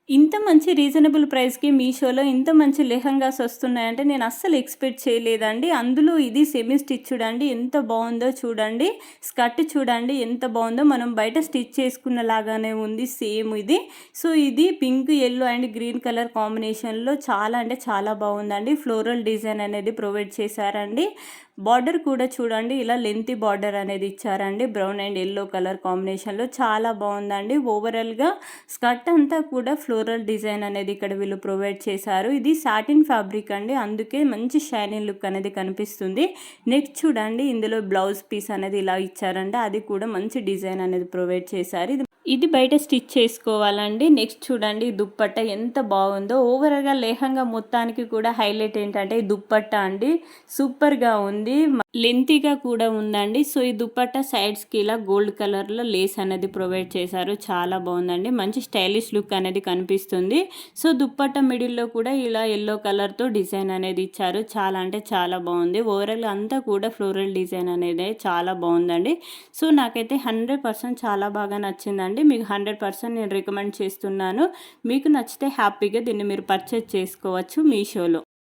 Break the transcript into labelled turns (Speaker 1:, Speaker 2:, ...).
Speaker 1: ఇంత మంచి రీజనబుల్ ప్రైస్‌కి మీషోలో ఇంత మంచి లెహెంగాస్ వస్తున్నాయంటే నేను అస్సలు ఎక్స్‌పెక్ట్ చేయలేదండి. అందులో ఇది సెమీ స్టిచ్డ్ అండి. ఎంత బావుందో చూడండి. స్కర్ట్ చూడండి ఎంత బావుందో. మనం బయట స్టిచ్ చేసుకున్నలాగానే ఉంది సేమ్ ఇది. సో, ఇది pink, yellow and green colour కాంబినేషన్‌లో చాలా అంటే చాలా బావుందండి. ఫ్లోరల్ డిజైన్ అనేది ప్రొవైడ్ చేశారండి. బార్డర్ కూడా చూడండి ఇలా లెంతీ బార్డర్ అనేది ఇచ్చారండి. బ్రౌన్ అండ్ యెల్లో కలర్ కాంబినేషన్‌లో చాలా బావుందండి. ఓవరాల్‌గా స్కర్ట్ అంతా కూడా ఫ్లోరల్ డిజైన్ అనేది ఇక్కడ వీళ్ళు ప్రొవైడ్ చేశారు. ఇది సాటిన్ ఫ్యాబ్రిక్ అండి. అందుకే మంచి షైనింగ్ లుక్ అనేది కనిపిస్తుంది. నెక్స్ట్ చూడండి ఇందులో బ్లౌజ్ పీస్ అనేది ఇలా ఇచ్చారండి. అది కూడా మంచి డిజైన్ అనేది ప్రొవైడ్ చేశారు. ఇది బయట స్టిచ్ చేసుకోవాలండి. నెక్స్ట్ చూడండి ఈ దుప్పట్ట ఎంత బాగుందో. ఓవరాల్‌గా లెహంగా మొత్తానికి కూడా హైలైట్ ఏంటంటే ఈ దుప్పట్ట అండి. సూపర్‌గా ఉంది. లెంతీగా కూడా ఉందండి. సో, ఈ దుప్పట్ట సైడ్స్‌కి ఇలా గోల్డ్ కలర్‌లో లేస్ అనేది ప్రొవైడ్ చేశారు. చాలా బాగుందండి. మంచి స్టైలిష్ లుక్ అనేది కనిపిస్తుంది. సో, దుప్పట్ట మిడిల్‌లో కూడా ఇలా యెల్లో కలర్‌తో డిజైన్ అనేది ఇచ్చారు. చాలా అంటే చాలా బాగుంది. ఓవరాల్‌గా అంతా కూడా ఫ్లోరల్ డిజైన్ అనేది చాలా బాగుందండి. సో, నాకైతే 100% చాలా బాగా నచ్చిందండి. మీకు 100% నేను రికమెండ్ చేస్తున్నాను. మీకు నచ్చితే హ్యాపీగా దీన్ని మీరు పర్చేజ్ చేసుకోవచ్చు మీషోలో.